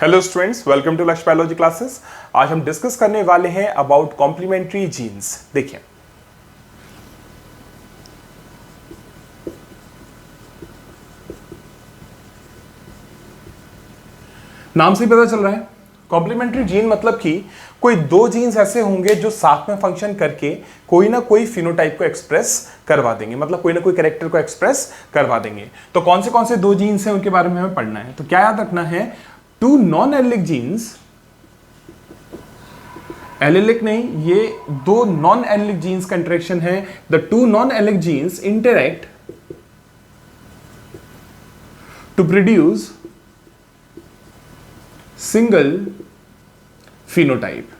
Hello students, welcome to लक्ष्य biology classes. आज हम डिस्कस करने वाले हैं अबाउट कॉम्प्लीमेंट्री जीन्स। देखिए, नाम से ही पता चल रहा है कॉम्प्लीमेंट्री जीन मतलब कि कोई दो जीन्स ऐसे होंगे जो साथ में फंक्शन करके कोई ना कोई फिनोटाइप को एक्सप्रेस करवा देंगे, मतलब कोई ना कोई कैरेक्टर को एक्सप्रेस करवा देंगे। तो कौन से दो जीन्स हैं उनके बारे में हमें पढ़ना है। तो क्या याद रखना है, two non allelic genes, allelic नहीं, ये दो नॉन एलिलिक जीन्स का इंटरेक्शन है। The two non allelic genes interact to produce single phenotype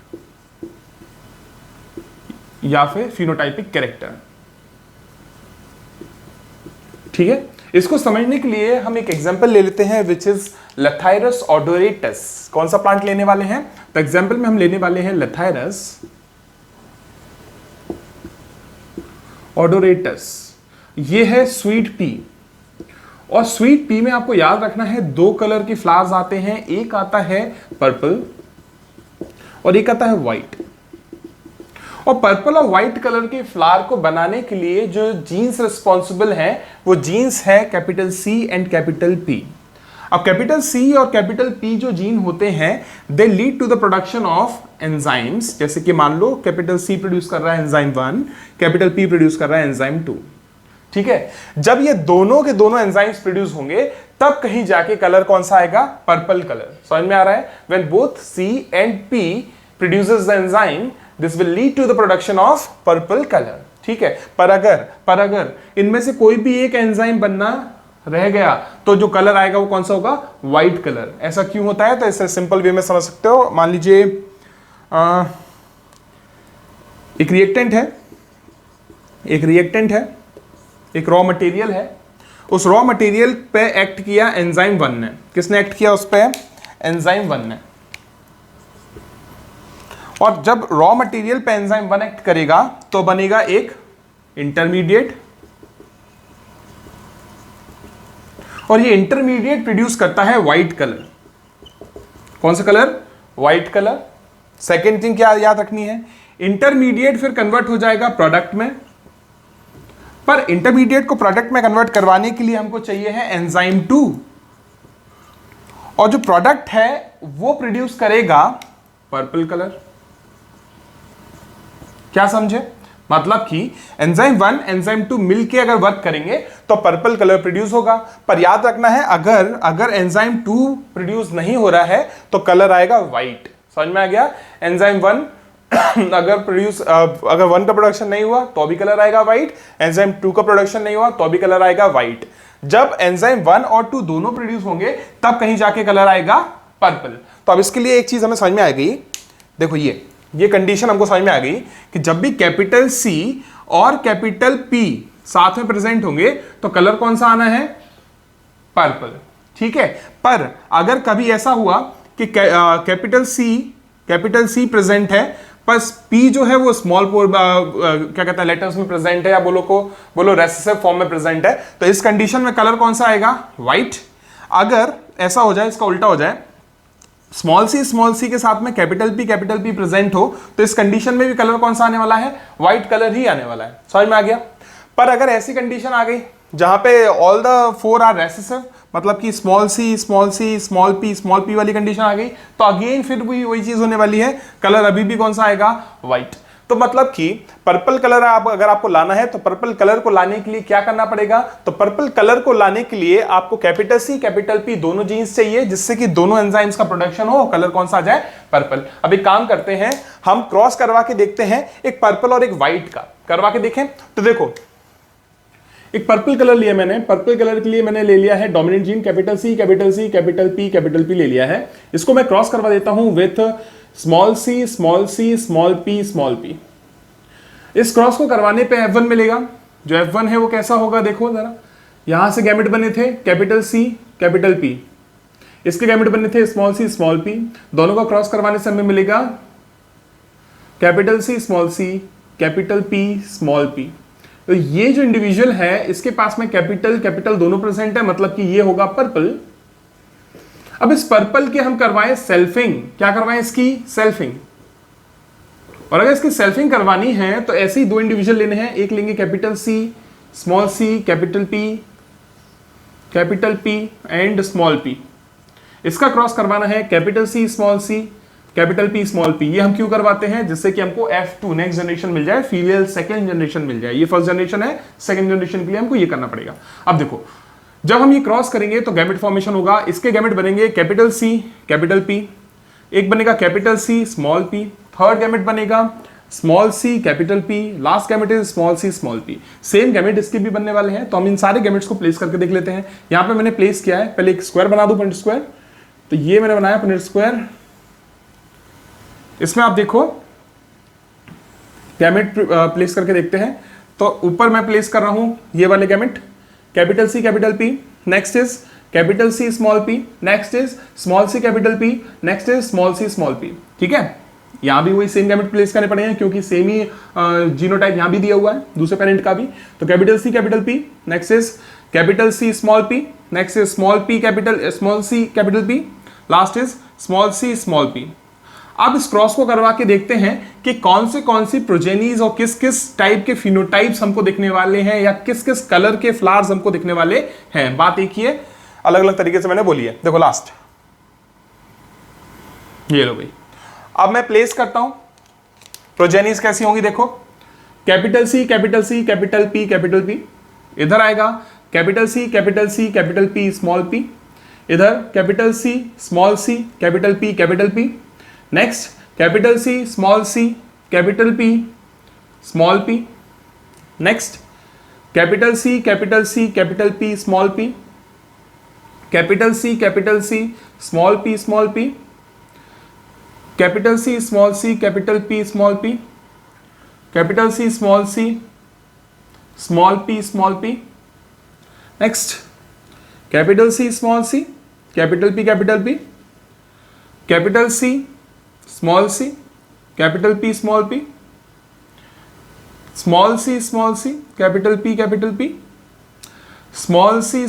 या फिर फिनोटाइपिक कैरेक्टर। ठीक है, इसको समझने के लिए हम एक एग्जांपल ले लेते हैं विच इज लथाइरस ओडोरेटस। कौन सा प्लांट लेने वाले हैं? तो एग्जांपल में हम लेने वाले हैं लथाइरस ओडोरेटस। ये है स्वीट पी, और स्वीट पी में आपको याद रखना है दो कलर के फ्लावर्स आते हैं, एक आता है पर्पल और एक आता है व्हाइट। और पर्पल और व्हाइट कलर के फ्लावर को बनाने के लिए जो जीन्स रिस्पॉन्सिबल हैं वो जीन्स है capital C and capital P. अब कैपिटल सी और कैपिटल पी जो जीन होते हैं they lead to the production of enzymes. जैसे कि मान लो कैपिटल सी प्रोड्यूस कर रहा है एंजाइम 1, कैपिटल पी प्रोड्यूस कर रहा है एंजाइम 2। ठीक है, जब ये दोनों के दोनों एंजाइम्स प्रोड्यूस होंगे तब कहीं जाके कलर कौन सा आएगा? Purple colour. समझ में आ रहा है? When both C and P produces the enzyme, this will lead to the production of purple color। ठीक है, पर अगर इनमें से कोई भी एक एंजाइम बनना रह गया तो जो कलर आएगा वो कौन सा होगा? White colour. ऐसा क्यों होता है? तो इसे सिंपल वे में समझ सकते हो। मान लीजिए एक रिएक्टेंट है, एक रॉ मटेरियल है, उस रॉ मटेरियल पे एक्ट किया एंजाइम 1 ने। किसने एक्ट किया उस पे? एंजाइम 1 ने। और जब रॉ मटेरियल पे एंजाइम 1 एक्ट करेगा तो बनेगा एक इंटरमीडिएट, और ये इंटरमीडिएट प्रोड्यूस करता है व्हाइट कलर। कौन सा colour? White colour. Second thing क्या याद रखनी है, इंटरमीडिएट फिर कन्वर्ट हो जाएगा प्रोडक्ट में, पर इंटरमीडिएट को प्रोडक्ट में कन्वर्ट करवाने के लिए हमको चाहिए है एंजाइम 2, और जो प्रोडक्ट है वो प्रोड्यूस करेगा पर्पल कलर। क्या समझे? मतलब कि एंजाइम 1 एंजाइम 2 मिलके अगर वर्क करेंगे तो पर्पल कलर प्रोड्यूस होगा। पर याद रखना है अगर एंजाइम 2 प्रोड्यूस नहीं हो रहा है तो कलर आएगा व्हाइट। समझ में आ गया? एंजाइम 1 अगर 1 का प्रोडक्शन नहीं हुआ तो भी कलर आएगा व्हाइट, एंजाइम 2 का प्रोडक्शन नहीं हुआ तो भी कलर आएगा व्हाइट। जब एंजाइम 1 और 2 दोनों प्रोड्यूस होंगे तब कहीं जाके कलर आएगा पर्पल। तो अब इसके लिए एक चीज हमें समझ में आ गई। देखो, ये कंडीशन हमको समझ में आ गई कि जब भी कैपिटल सी और कैपिटल पी साथ में प्रेजेंट होंगे तो कलर कौन सा आना है? पर्पल। ठीक है, पर अगर कभी ऐसा हुआ कि कैपिटल सी प्रेजेंट है पर पी जो है वो स्मॉल क्या कहता है लेटर्स में प्रेजेंट है, या बोलो रेसेसिव फॉर्म में प्रेजेंट है, तो इस कंडीशन में कलर कौन सा आएगा? व्हाइट। अगर ऐसा हो जाए, इसका उल्टा हो जाए, स्मॉल सी के साथ में कैपिटल पी प्रेजेंट हो, तो इस कंडीशन में भी कलर कौन सा आने वाला है? व्हाइट कलर ही आने वाला है। समझ में आ गया? पर अगर ऐसी कंडीशन आ गई जहां पे ऑल द 4 आर रेसेसिव, मतलब कि स्मॉल सी स्मॉल पी वाली कंडीशन आ गई, तो अगेन फिर भी वही चीज होने वाली है, कलर अभी भी कौन सा आएगा? व्हाइट। तो मतलब कि पर्पल कलर अगर आपको लाना है तो पर्पल कलर को लाने के लिए क्या करना पड़ेगा? तो पर्पल कलर को लाने के लिए आपको कैपिटल सी कैपिटल पी दोनों जीन्स चाहिए, जिससे कि दोनों एंजाइम्स का प्रोडक्शन हो, कलर कौन सा आ जाए? पर्पल। अब एक काम करते हैं, हम क्रॉस करवा के देखते हैं, एक पर्पल और एक व्हाइट का करवा के देखें। तो देखो, एक पर्पल कलर लिया मैंने, पर्पल कलर के लिए मैंने ले लिया है dominant gene capital C capital P ले लिया है। इसको मैं क्रॉस करवा देता हूं with small C small P. इस क्रॉस को करवाने पे F1 मिलेगा। जो F1 है वो कैसा होगा? देखो जरा, यहां से गैमेट बने थे कैपिटल सी कैपिटल पी, इसके गैमेट बने थे स्मॉल सी स्मॉल पी। दोनों का क्रॉस करवाने से हमें मिलेगा capital C capital P small P. तो ये जो इंडिविजुअल है इसके पास में कैपिटल दोनों प्रेजेंट है, मतलब कि ये होगा पर्पल। अब इस पर्पल के हम करवाएं सेल्फिंग, क्या करवाएं इसकी सेल्फिंग, और अगर इसकी सेल्फिंग करवानी है तो ऐसे ही दो इंडिविजुअल लेने हैं, एक लेंगे capital C, small C, capital P and small P. इसका क्रॉस करवाना है capital C small C, capital P small P. ये हम क्यों करवाते हैं, जिससे कि हमको F2 नेक्स्ट जनरेशन मिल जाए, फीमेल सेकंड जनरेशन मिल जाए। ये फर्स्ट जनरेशन है, सेकंड जनरेशन के लिए हमको ये करना पड़ेगा। अब देखो, जब हम ये क्रॉस करेंगे तो गैमेट फॉर्मेशन होगा। इसके गैमेट बनेंगे कैपिटल सी कैपिटल पी, एक बनेगा capital C small P, third gamete बनेगा small C capital P, last gamete is small C small P. Same gamete इसके भी बनने वाले हैं, तो हम इन सारे गैमेट्स को प्लेस करके देख लेते हैं। यहां पे मैंने प्लेस किया है, पहले एक स्क्वायर बना दूं, पॉइंट स्क्वायर। तो ये मैंने बनाया पॉइंट स्क्वायर। इसमें आप देखो गैमेट प्लेस करके देखते हैं। तो ऊपर मैं प्लेस कर रहा हूं ये वाले gamete, capital C capital P, next is capital C small P, next is small C capital P, next is small C small P. ठीक है, यहां भी वही सेम गैमेट प्लेस करने पड़ेंगे क्योंकि सेम ही जीनोटाइप यहां भी दिया हुआ है, दूसरे पेरेंट का भी। तो capital C capital P, next is capital C small P, next is small P capital small C capital P, last is small C small P. अब इस क्रॉस को करवा के देखते हैं कि कौन सी प्रोजेनीज और किस किस टाइप के फिनोटाइप्स हमको दिखने वाले हैं, या किस किस कलर के फ्लावर्स हमको दिखने वाले हैं। बात एक ही है, अलग अलग तरीके से मैंने बोली है। देखो लास्ट, ये लो भाई। अब मैं प्लेस करता हूं प्रोजेनीज कैसी होंगी। देखो capital C capital C capital P, इधर आएगा capital C capital C capital P small P, इधर capital C small C capital P, next capital C small C capital P small P, next capital C capital C capital P small P, capital C small P, capital C small C capital P small P, capital C small P, next capital C small C capital P, capital C small C capital P small P, small C capital P, small C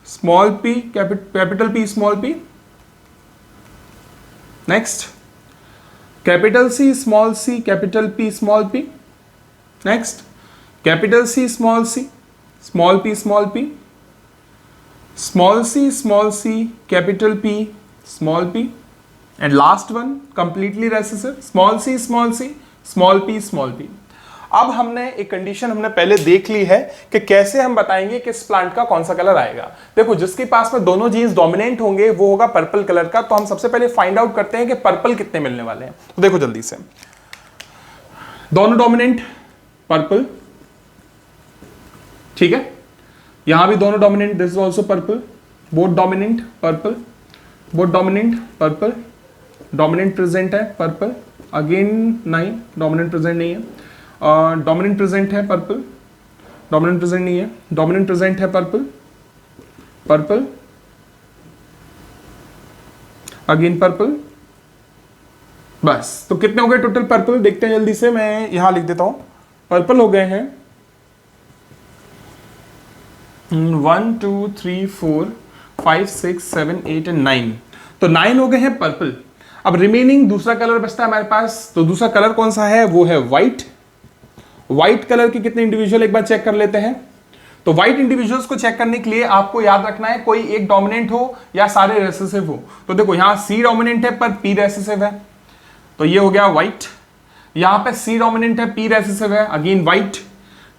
small P capital P small P, next capital C small C capital P small P, next capital C small P small P, small C capital P small P, and last one completely recessive small C small P. अब हमने एक condition हमने पहले देख ली है कि कैसे हम बताएंगे कि इस प्लांट का कौन सा कलर आएगा। देखो जिसके पास में दोनों जीन्स डोमिनेंट होंगे वो होगा पर्पल कलर का। तो हम सबसे पहले फाइंड आउट करते हैं कि पर्पल कितने मिलने वाले हैं। तो देखो जल्दी से, दोनों डोमिनेंट पर्पल, ठीक है, यहां भी दोनों dominant, this is also purple, both dominant purple, both dominant purple, dominant present है पर्पल, अगेन नहीं डोमिनेंट प्रेजेंट नहीं है, डोमिनेंट प्रेजेंट है पर्पल, डोमिनेंट प्रेजेंट नहीं है, डोमिनेंट प्रेजेंट है पर्पल, पर्पल अगेन पर्पल। बस, तो कितने हो गए टोटल पर्पल, देखते हैं जल्दी से, मैं यहां लिख देता हूं। पर्पल हो गए हैं 1 2 3 4 5 6 7 8 एंड 9। तो 9 हो गए हैं पर्पल। अब रिमेनिंग दूसरा कलर बचता है हमारे पास। तो दूसरा कलर कौन सा है, वो है व्हाइट। व्हाइट कलर के कितने इंडिविजुअल एक बार चेक कर लेते हैं। तो व्हाइट इंडिविजुअल्स को चेक करने के लिए आपको याद रखना है कोई एक डोमिनेंट हो या सारे रेसेसिव हो। तो देखो यहां सी डोमिनेंट है पर पी रेसेसिव है, तो ये हो गया व्हाइट। यहां पे सी डोमिनेंट है, पी रेसेसिव है, अगेन व्हाइट।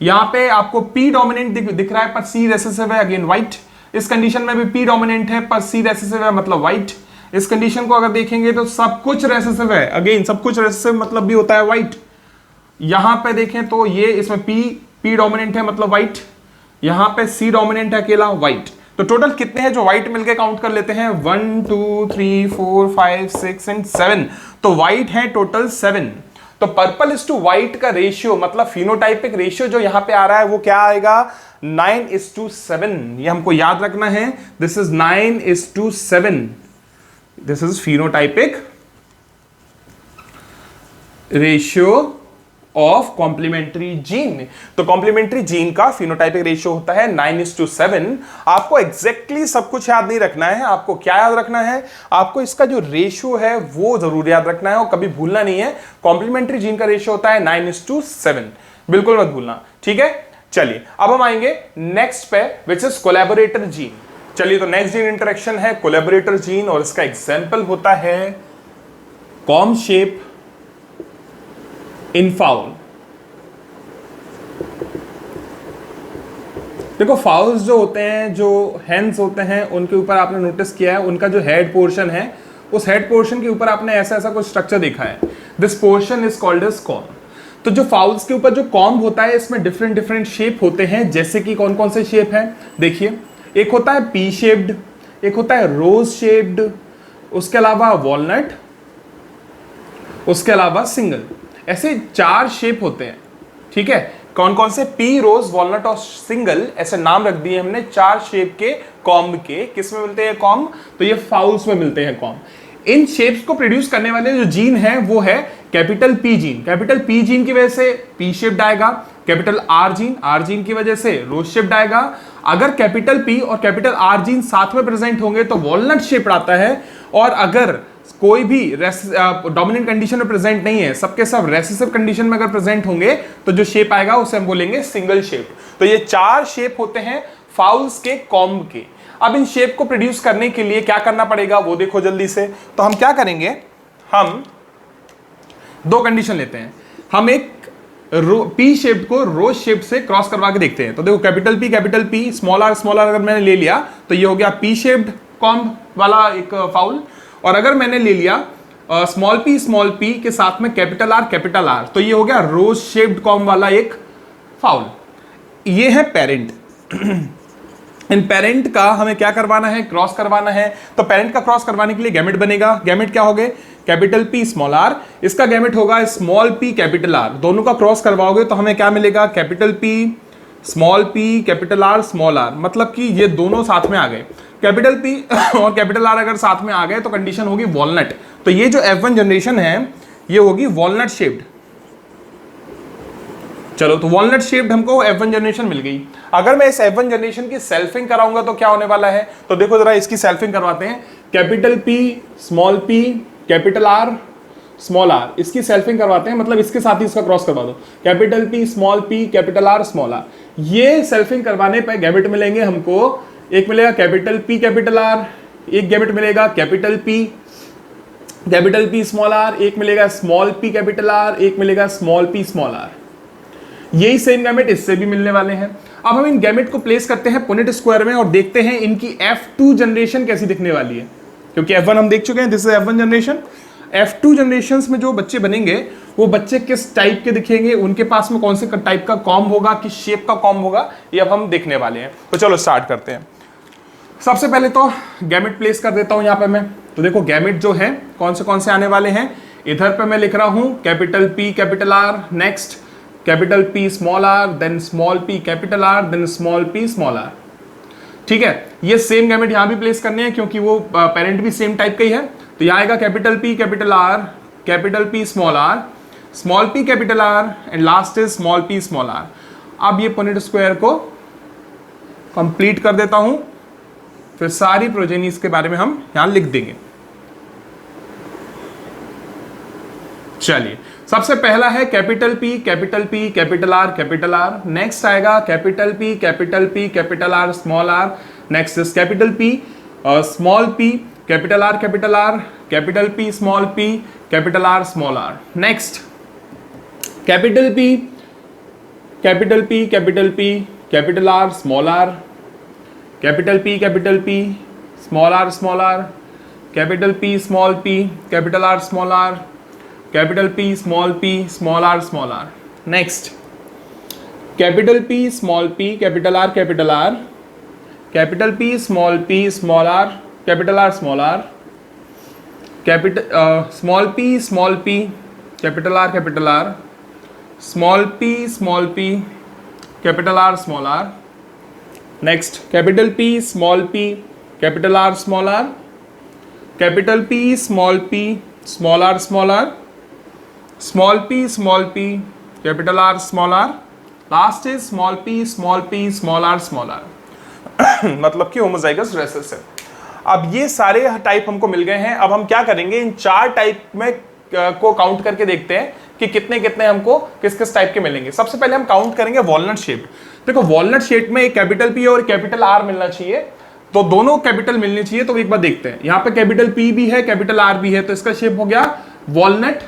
यहां पे आपको पी डोमिनेंट दिख रहा है पर सी रेसेसिव है, अगेन व्हाइट। इस कंडीशन में भी पी डोमिनेंट है पर सी रेसेसिव है, मतलब व्हाइट। इस कंडीशन को अगर देखेंगे तो सब कुछ रेसेसिव है, अगेन सब कुछ रेसेसिव मतलब भी होता है व्हाइट। यहां पे देखें तो ये इसमें पी डोमिनेंट है मतलब व्हाइट, यहां पे सी डोमिनेंट है अकेला व्हाइट। तो टोटल कितने हैं जो व्हाइट मिलके काउंट कर लेते हैं, 1 2 3 4 5 6 एंड 7। तो व्हाइट है टोटल 7। तो पर्पल इज टू व्हाइट का रेशियो मतलब फिनोटाइपिक रेशियो जो यहां पे आ रहा है वो क्या आएगा, 9:7। ये हमको याद रखना है, this is 9:7। This is phenotypic ratio of complementary gene. तो कॉम्प्लीमेंट्री जीन का फिनोटाइपिक रेशियो होता है 9:7। आपको एग्जैक्टली सब कुछ याद नहीं रखना है, आपको क्या याद रखना है, आपको इसका जो रेशियो है वो जरूर याद रखना है और कभी भूलना नहीं है। कॉम्प्लीमेंट्री जीन का रेशियो होता है 9:7, बिल्कुल मत भूलना, ठीक है। चलिए अब हम आएंगे नेक्स्ट पे, विच इज कोलैबोरेटर जीन। चलिए तो नेक्स्ट जीन इंटरेक्शन है कोलैबोरेटर जीन और इसका एग्जाम्पल होता है कॉम शेप इन फाउल। देखो फाउल्स जो होते हैं, जो हेन्स होते हैं, उनके ऊपर आपने नोटिस किया है उनका जो हेड पोर्शन है, उस हेड पोर्शन के ऊपर आपने ऐसा ऐसा कुछ स्ट्रक्चर देखा है। This portion is called as comb. तो जो फाउल्स के ऊपर जो कॉम्ब होता है इसमें डिफरेंट डिफरेंट शेप होते हैं, जैसे कि कौन कौन से शेप हैं देखिए। एक होता है पी शेप्ड, एक होता है रोज शेप्ड, उसके अलावा वॉलनट, उसके अलावा सिंगल। ऐसे 4 शेप होते हैं, ठीक है। कौन कौन से? पी, रोज, वॉलनट और सिंगल, ऐसे नाम रख दिए हमने 4 शेप के कॉम्ब के। किस में मिलते हैं कॉम्ब? तो ये फाउल्स में मिलते हैं कॉम्ब। इन शेप्स को प्रोड्यूस करने वाले जो जीन है वो है capital P gene. Capital P gene की वजह से पी शेप्ड आएगा। कैपिटल आर जीन की वजह से रोज शेप्ड आएगा। अगर कैपिटल पी और कैपिटल आर जीन साथ में प्रेजेंट होंगे तो वॉलनट शेप्ड आता है। और अगर कोई भी डोमिनेंट कंडीशन में प्रेजेंट नहीं है, सबके सब रेसेसिव कंडीशन में अगर प्रेजेंट होंगे तो जो शेप आएगा उसे हम बोलेंगे सिंगल शेप। तो ये 4 शेप होते हैं फाउल्स के कॉम्ब के। अब इन शेप को प्रोड्यूस करने के लिए क्या करना पड़ेगा वो देखो जल्दी से। तो हम क्या करेंगे, हम 2 कंडीशन लेते हैं। हम एक पी शेप को रोज शेप से क्रॉस करवा के देखते हैं। तो देखो कैपिटल पी स्मॉल आर अगर मैंने ले लिया तो ये हो गया पी शेप्ड कॉम्ब वाला एक फाउल। और अगर मैंने ले लिया स्मॉल पी के साथ में कैपिटल आर तो ये हो गया रोज शेप्ड कॉम्ब वाला एक फाउल। ये है पेरेंट। इन पेरेंट का हमें क्या करवाना है, क्रॉस करवाना है। तो पेरेंट का क्रॉस करवाने के लिए गैमेट बनेगा। गैमेट क्या हो गए? कैपिटल पी स्मॉल आर, इसका गैमेट होगा स्मॉल पी कैपिटल आर। दोनों का क्रॉस करवाओगे तो हमें क्या मिलेगा? Capital P small P capital R small R. मतलब कि ये दोनों साथ में आ गए। कैपिटल पी और कैपिटल आर अगर साथ में आ गए तो कंडीशन होगी वॉलनट। तो ये जो F1 जनरेशन है ये होगी वॉलनट शेप्ड। चलो तो वॉलनट शेप्ड हमको F1 जनरेशन मिल गई। अगर मैं इस F1 जनरेशन की सेल्फिंग कराऊंगा तो क्या होने वाला है? तो देखो जरा इसकी सेल्फिंग करवाते हैं। Capital P small P capital R small R, इसकी सेल्फिंग करवाते हैं, मतलब इसके साथ ही इसका क्रॉस करवा दो। Capital P small P capital R small R. ये सेल्फिंग करवाने पर गैमेट मिलेंगे हमको। एक मिलेगा कैपिटल पी कैपिटल आर, एक गैमेट मिलेगा कैपिटल पी स्मॉल आर, एक मिलेगा स्मॉल पी कैपिटल आर, एक मिलेगा स्मॉल पी स्मॉल आर। यही सेम गैमेट इससे भी मिलने वाले हैं। अब हम इन गैमेट को प्लेस करते हैं पुनेट स्क्वायर में और देखते हैं इनकी F2 जनरेशन कैसी दिखने वाली है। क्योंकि F1 हम देख चुके हैं, this is F1 generation. F2 generations में जो बच्चे बनेंगे वो बच्चे किस टाइप के दिखेंगे, उनके पास में कौन से टाइप का कॉम्ब होगा, किस शेप का कॉम्ब होगा, ये अब हम देखने वाले हैं। तो चलो स्टार्ट करते हैं। सबसे पहले तो गैमेट प्लेस कर देता हूं यहां पे मैं। तो देखो गैमेट जो है कौन से आने वाले हैं। इधर पे मैं लिख रहा हूं capital P capital R, next capital P small R, then small P capital R, then small P small R. ठीक है, ये सेम गैमेट यहां भी प्लेस करने हैं क्योंकि वो पेरेंट भी सेम टाइप का ही है। तो यहां आएगा capital P capital R, capital P small R, small P capital R and last is small P small R. अब ये पुनेट स्क्वायर को कंप्लीट कर देता हूं, फिर सारी प्रोजेनीज के बारे में हम यहां लिख देंगे। चलिए सबसे पहला है capital P capital R. Next आएगा capital P capital R small R. Next is capital P small P capital R capital P small P capital R small R. Next capital P capital R small R, capital P small R, capital P small P capital R small R, capital P small R. Next capital P small P capital R, capital P small R capital R small R, capital small P capital R, small P capital R small R. Next capital P small P capital R small R, capital P small R small R, small P capital R small R, last is small P small R small R मतलब कि homozygous recessive. अब ये सारे type हमको मिल गए हैं। अब हम क्या करेंगे, इन 4 टाइप में को काउंट करके देखते हैं कि कितने कितने हमको किस किस टाइप के मिलेंगे। सबसे पहले हम काउंट करेंगे वॉलनट शेप। देखो वॉलनट शेप में एक कैपिटल पी और कैपिटल आर मिलना चाहिए, तो दोनों कैपिटल मिलनी चाहिए। तो एक बार देखते हैं, यहाँ पे कैपिटल पी भी है कैपिटल आर भी है, तो इसका शेप हो गया वॉलनट।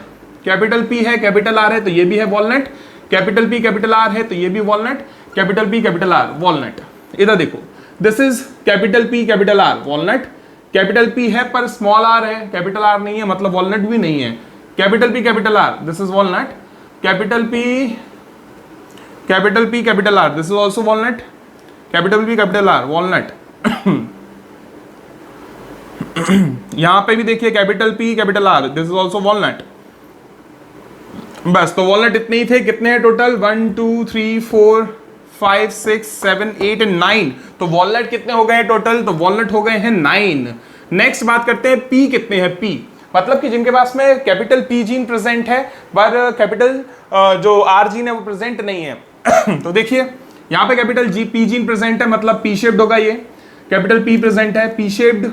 कैपिटल पी है कैपिटल आर है तो ये भी है walnut, capital P capital are है तो ये भी walnut, capital P capital are walnut. इधर देखो, this is capital P capital are walnut, capital P है पर स्मॉल आर है, कैपिटल आर नहीं है मतलब वॉलनट भी नहीं है। Capital P capital are, this is walnut, capital P capital are, this is also walnut, capital P capital are walnut. यहां पे भी देखिए capital P capital are, this is also walnut. बस, तो वॉलनट इतने ही थे। कितने हैं टोटल, 1 2 3 4 5 6 7 8 एंड 9। तो वॉलनट कितने हो गए टोटल, तो वॉलनट हो गए हैं 9। नेक्स्ट बात करते हैं पी कितने हैं। पी मतलब कि जिनके पास में कैपिटल पी जीन प्रेजेंट है पर कैपिटल जो आर जीन है वो प्रेजेंट नहीं है। तो देखिए यहां पे capital G P gene present है मतलब पी शेप्ड होगा, ये कैपिटल पी प्रेजेंट है P shaped,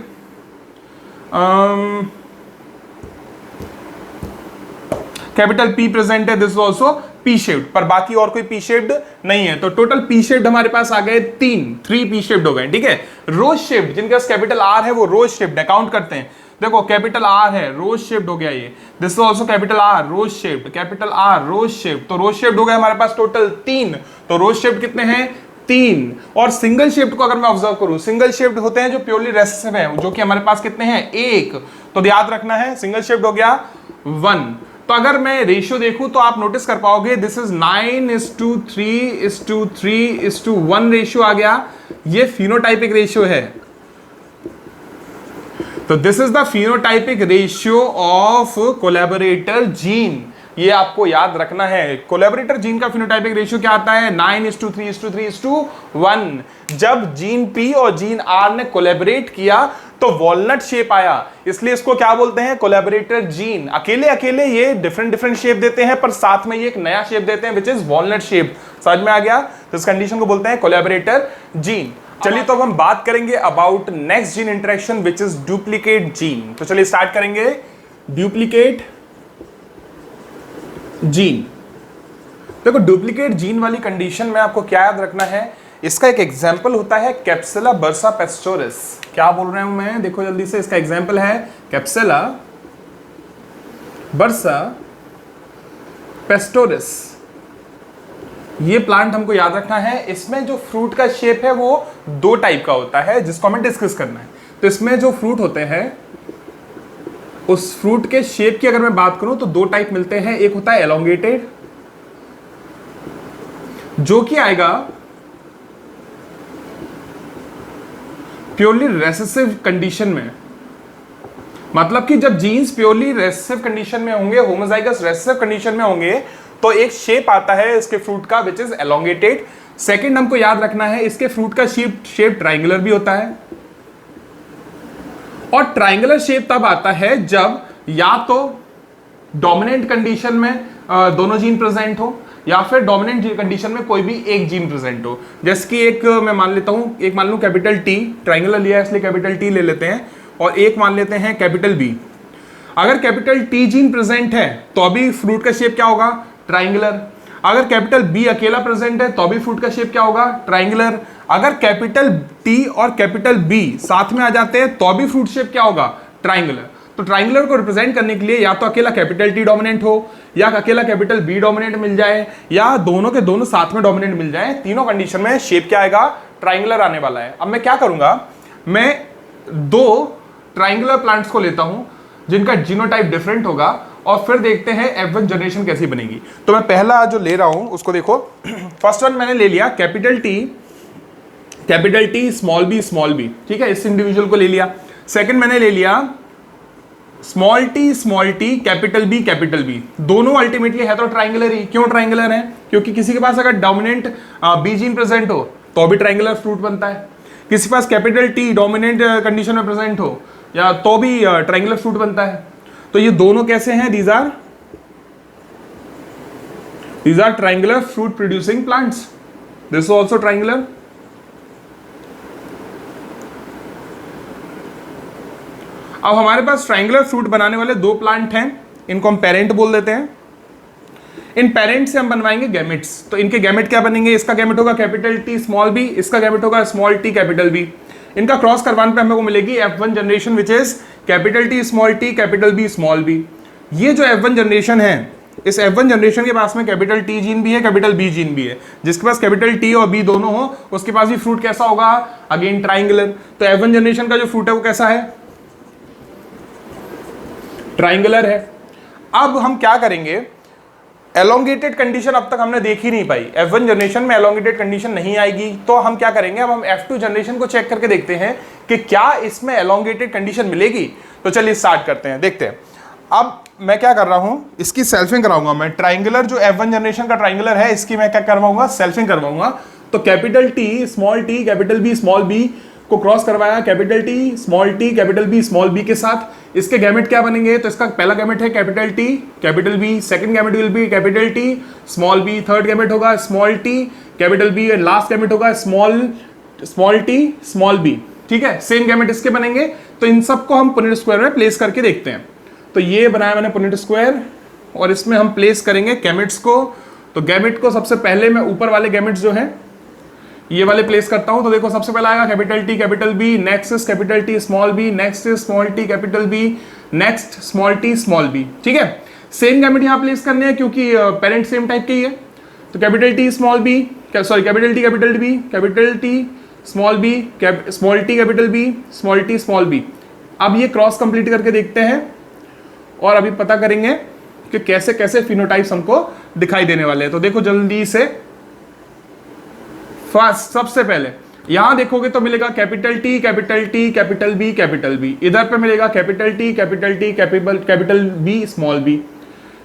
capital P present है, this is also P shaped, पर बाकी और कोई पी शेप्ड नहीं है। तो टोटल पी शेप्ड हमारे पास आ गए 3 पी शेप्ड हो गए। ठीक है, रोज शेप्ड जिनके पास कैपिटल आर है वो रोज शेप्ड है, काउंट करते हैं। देखो कैपिटल आर है रोज शेप्ड हो गया ये, this is also capital R rose shaped, capital R rose shaped, तो रोज शेप्ड हो गया हमारे पास टोटल 3। तो रोज शेप्ड कितने हैं 3। और सिंगल शेप्ड को अगर मैं ऑब्जर्व करूं, सिंगल शेप्ड होते हैं जो प्योरली रेसेसिव है, जो कि हमारे पास कितने हैं 1। तो याद रखना है सिंगल शेप्ड हो गया 1। तो अगर मैं रेशियो देखूं तो आप नोटिस कर पाओगे दिस इज 9:3:3:1 रेशियो आ गया। ये फिनोटाइपिक रेशियो है। तो this is the phenotypic ratio of collaborator gene. ये आपको याद रखना है। कोलैबोरेटर जीन का फिनोटाइपिक रेशियो क्या आता है 9:3:3:1। जब जीन पी और जीन आर ने कोलैबोरेट किया तो वॉलनट शेप आया, इसलिए इसको क्या बोलते हैं कोलैबोरेटर जीन। अकेले अकेले ये डिफरेंट शेप देते हैं पर साथ में ये एक नया शेप देते हैं विच इज वॉलनट शेप। समझ में आ गया, तो इस कंडीशन को बोलते हैं कोलैबोरेटर जीन। चलिए तो अब हम बात करेंगे about next gene interaction which is duplicate gene. तो चलिए स्टार्ट करेंगे डुप्लीकेट जीन। देखो डुप्लीकेट जीन वाली कंडीशन में आपको क्या याद रखना है, इसका एक एग्जाम्पल होता है कैप्सुला बर्सा पेस्टोरिस। क्या बोल रहा हूं मैं, देखो जल्दी से, इसका एग्जाम्पल है कैप्सुला बर्सा पेस्टोरिस। ये प्लांट हमको याद रखना है। इसमें जो फ्रूट का शेप है वो 2 टाइप का होता है जिसको हमें डिस्कस करना है। तो इसमें जो फ्रूट होते हैं उस फ्रूट के शेप की अगर मैं बात करूं तो 2 टाइप मिलते हैं। एक होता है एलोंगेटेड जो कि आएगा प्योरली रेसेसिव कंडीशन में, मतलब कि जब जीन्स प्योरली रेसेसिव कंडीशन में होंगे, होमोजाइगस रेसेसिव कंडीशन में होंगे, तो एक शेप आता है इसके फ्रूट का विच इज एलोंगेटेड। सेकंड हमको याद रखना है इसके फ्रूट का शेप ट्राइंगुलर भी होता है। और ट्राइंगुलर शेप तब आता है जब या तो डोमिनेंट कंडीशन में दोनों जीन प्रेजेंट हो या फिर डोमिनेंट कंडीशन में कोई भी एक जीन प्रेजेंट हो। जैसे कि एक मैं मान लेता हूं, एक मान लूं कैपिटल टी, ट्राइंगुलर लिया है इसलिए कैपिटल टी ले लेते हैं, और एक मान लेते हैं कैपिटल बी। अगर कैपिटल टी जीन प्रेजेंट है तो अभी फ्रूट का शेप क्या होगा ट्राइंगुलर। अगर कैपिटल बी अकेला प्रेजेंट है तो अभी फ्रूट का शेप क्या होगा ट्राइंगुलर। अगर कैपिटल टी और कैपिटल बी साथ में आ जाते हैं तो अभी फ्रूट शेप क्या होगा ट्राइंगुलर। तो ट्राइंगुलर को रिप्रेजेंट करने के लिए या तो अकेला कैपिटल टी डोमिनेंट हो या अकेला कैपिटल बी डोमिनेंट मिल जाए या दोनों के दोनों साथ में डोमिनेंट मिल जाए, तीनों कंडीशन में शेप क्या आएगा ट्राइंगुलर आने वाला है। अब मैं क्या करूंगा, मैं 2 ट्राइंगुलर प्लांट्स को लेता हूं जिनका जीनोटाइप डिफरेंट होगा और फिर देखते हैं F1 जनरेशन कैसी बनेगी। तो मैं पहला जो ले रहा हूं उसको देखो, फर्स्ट वन मैंने ले लिया कैपिटल टी स्मॉल बी, ठीक है, इस इंडिविजुअल को ले लिया। सेकंड मैंने ले लिया स्मॉल टी कैपिटल बी, दोनों अल्टीमेटली है तो ट्राइंगुलर ही। क्यों ट्राइंगुलर है, क्योंकि किसी के पास अगर डोमिनेंट बी जीन प्रेजेंट हो तो भी ट्राइंगुलर फ्रूट बनता है, किसी के पास कैपिटल टी डोमिनेंट कंडीशन में प्रेजेंट हो या तो भी ट्राइंगुलर फ्रूट बनता है। तो ये दोनों कैसे हैं, these are These are triangular fruit producing plants. This is also triangular. अब हमारे पास ट्राइंगुलर फ्रूट बनाने वाले दो प्लांट हैं, इनको हम पेरेंट बोल देते हैं। इन पेरेंट से हम बनवाएंगे गैमेट्स। तो इनके गैमेट क्या बनेंगे? इसका गैमेट होगा कैपिटल टी स्मॉल बी, इसका गैमेट होगा स्मॉल टी कैपिटल बी। इनका क्रॉस करवाने पे हमें को मिलेगी F1 generation which is capital T small T capital B small B. ये जो F1 जनरेशन है, इस F1 जनरेशन के पास में कैपिटल टी जीन भी है, कैपिटल बी जीन भी है। जिसके पास कैपिटल टी और बी दोनों हो उसके पास भी फ्रूट कैसा होगा? Again triangular. तो F1 जनरेशन का जो फ्रूट है वो कैसा है? ट्राइंगुलर है। अब हम क्या करेंगे, एलोंगेटेड कंडीशन अब तक हमने देख ही नहीं पाई। F1 जनरेशन में एलोंगेटेड कंडीशन नहीं आएगी, तो हम क्या करेंगे, अब हम F2 जनरेशन को चेक करके देखते हैं कि क्या इसमें एलोंगेटेड कंडीशन मिलेगी। तो चलिए स्टार्ट करते हैं, देखते हैं। अब मैं क्या कर रहा हूं, इसकी सेल्फिंग कराऊंगा मैं। ट्राइंगुलर जो F1 जनरेशन का ट्राइंगुलर है, इसकी मैं क्या करवाऊंगा? सेल्फिंग करवाऊंगा। तो capital T small T capital B small B को क्रॉस करवाया capital T small T capital B small B के साथ। इसके गैमेट क्या बनेंगे? तो इसका पहला गैमेट है capital T capital B, second gamete will be capital T small B, third gamete होगा small T capital B and last gamete होगा स्मॉल टी स्मॉल बी। ठीक है, सेम गैमेट इसके बनेंगे। तो इन सबको हम पुनेट स्क्वायर में प्लेस करके देखते हैं। तो ये बनाया मैंने पुनेट स्क्वायर और इसमें हम प्लेस करेंगे गैमेट्स को। तो गैमेट को सबसे पहले मैं ऊपर वाले गैमेट्स जो हैं ये वाले प्लेस करता हूं। तो देखो सबसे पहला आएगा capital T capital B, next is capital T small B, next is small T capital B, next small T small B. ठीक है, सेम गैमेट यहां प्लेस करने हैं क्योंकि पेरेंट सेम टाइप के ही है। तो capital T small B, sorry capital T capital B, capital T small B, small T capital B, small T small B. अब ये क्रॉस कंप्लीट करके देखते हैं और अभी पता करेंगे कि कैसे कैसे फिनोटाइप्स हमको दिखाई देने वाले हैं। तो देखो जल्दी से, फर्स्ट सबसे पहले यहां देखोगे तो मिलेगा capital T capital T capital B capital B. इधर पे मिलेगा capital T capital B small B.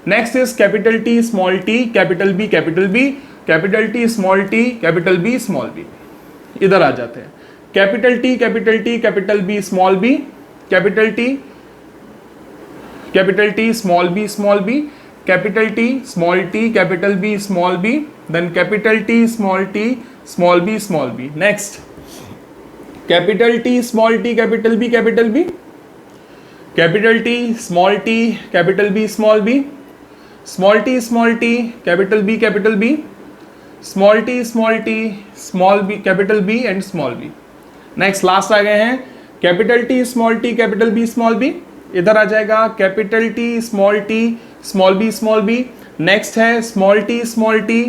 Next is capital T small T capital B capital B, capital T small T capital B small B. इधर आ जाते हैं capital T capital B small B, capital T small B capital T small T capital B small B, then capital T small T small B. Next capital T small T capital B capital B, capital T small T capital B small B, small T capital B small T small B capital B and small B. Next last आ गए हैं capital T small T capital B small B. इधर आ जाएगा capital T small B. Next है small T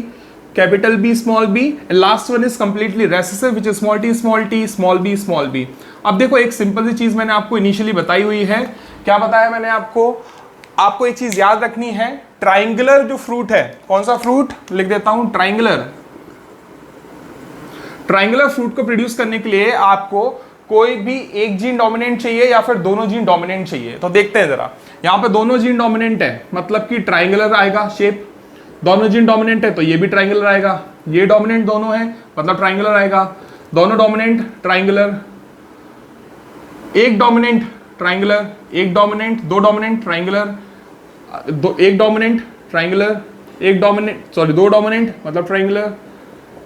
capital B small B, last one is completely recessive which is small T small B. अब देखो एक सिंपल सी चीज मैंने आपको इनिशियली बताई हुई है। क्या बताया मैंने आपको एक चीज याद रखनी है। ट्राइंगुलर जो फ्रूट है, कौन सा फ्रूट लिख देता हूं, ट्राइंगुलर फ्रूट को प्रोड्यूस करने के लिए आपको कोई भी एक जीन डोमिनेंट चाहिए या फिर दोनों जीन डोमिनेंट चाहिए। तो देखते हैं जरा, यहाँ पे दोनों जीन डोमिनेंट है मतलब कि ट्राइंगुलर आएगा शेप। दोनों जीन डोमिनेंट है तो ये भी ट्राइंगुलर आएगा। ये डोमिनेंट दोनों है मतलब ट्राइंगुलर आएगा। दोनों डोमिनेंट ट्राइंगुलर, एक डोमिनेंट ट्राइंगुलर, एक डोमिनेंट, दो डोमिनेंट ट्राइंगुलर, एक डोमिनेंट ट्राइंगुलर, एक डोमिनेंट सॉरी दो डोमिनेंट मतलब ट्राइंगुलर,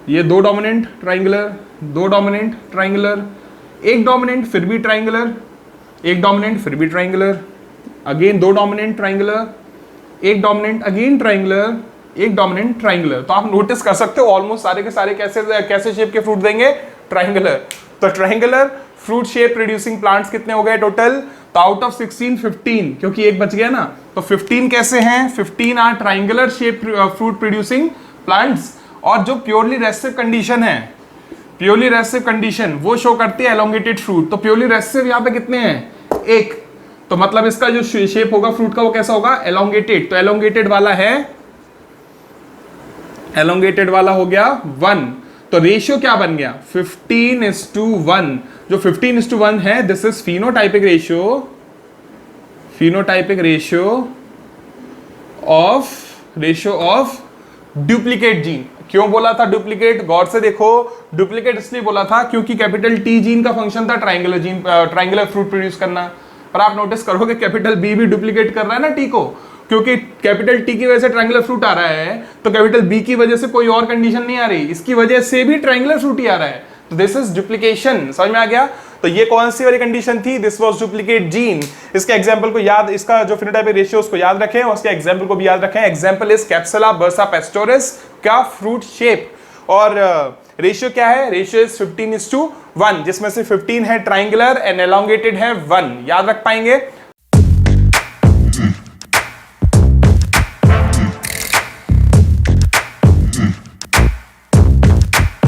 ये दो डोमिनेंट ट्राइंगुलर, दो डोमिनेंट ट्राइंगुलर, एक डोमिनेंट फिर भी ट्राइंगुलर, एक डोमिनेंट फिर भी ट्राइंगुलर, अगेन दो डोमिनेंट ट्राइंगुलर, एक डोमिनेंट अगेन ट्राइंगुलर, एक डोमिनेंट ट्राइंगुलर। तो आप नोटिस कर सकते हो ऑलमोस्ट सारे के सारे कैसे शेप के फ्रूट देंगे, ट्राइंगुलर। तो triangular fruit shape producing plants कितने हो गए टोटल? तो आउट ऑफ 16 15, क्योंकि एक बच गया ना, तो 15 कैसे हैं? 15 are triangular shape fruit producing plants. और जो प्योरली रेसिव कंडीशन है, प्योरली रेसिव कंडीशन वो शो करती है एलोंगेटेड फ्रूट। तो प्योरली रेसिव यहाँ पे कितने हैं? एक। तो मतलब इसका जो शेप होगा फ्रूट का वो कैसा होगा? एलोंगेटेड। तो एलोंगेटेड वाला है, एलोंगेटेड वाला हो गया 1। तो रेशियो क्या बन गया? 15:1। जो 15:1 है this is phenotypic ratio of duplicate gene. क्यों बोला था डुप्लीकेट? गौर से देखो, डुप्लीकेट इसलिए बोला था क्योंकि कैपिटल टी जीन का फंक्शन था ट्राइंगुलर फ्रूट प्रोड्यूस करना। पर आप नोटिस करोगे कैपिटल बी भी डुप्लीकेट कर रहा है ना टी को। क्योंकि कैपिटल टी की वजह से ट्रायंगुलर फ्रूट आ रहा है, तो कैपिटल बी की वजह से कोई और कंडीशन नहीं आ रही, इसकी वजह से भी ट्रायंगुलर फ्रूट ही आ रहा है, तो दिस इज डुप्लीकेशन। समझ में आ गया? तो ये कौन सी वाली कंडीशन थी? This was duplicate gene. इसके एग्जांपल को याद, इसका जो फिनोटाइपिक रेशियो उसको याद रखें और उसके एग्जांपल को भी याद रखें। एग्जांपल इज कैप्सुला बर्सा पेस्टोरिस का फ्रूट शेप, और रेशियो क्या है? रेशियो इज 15:1, जिसमें से 15 है ट्रायंगुलर एंड एलोंगेटेड है 1। याद रख पाएंगे?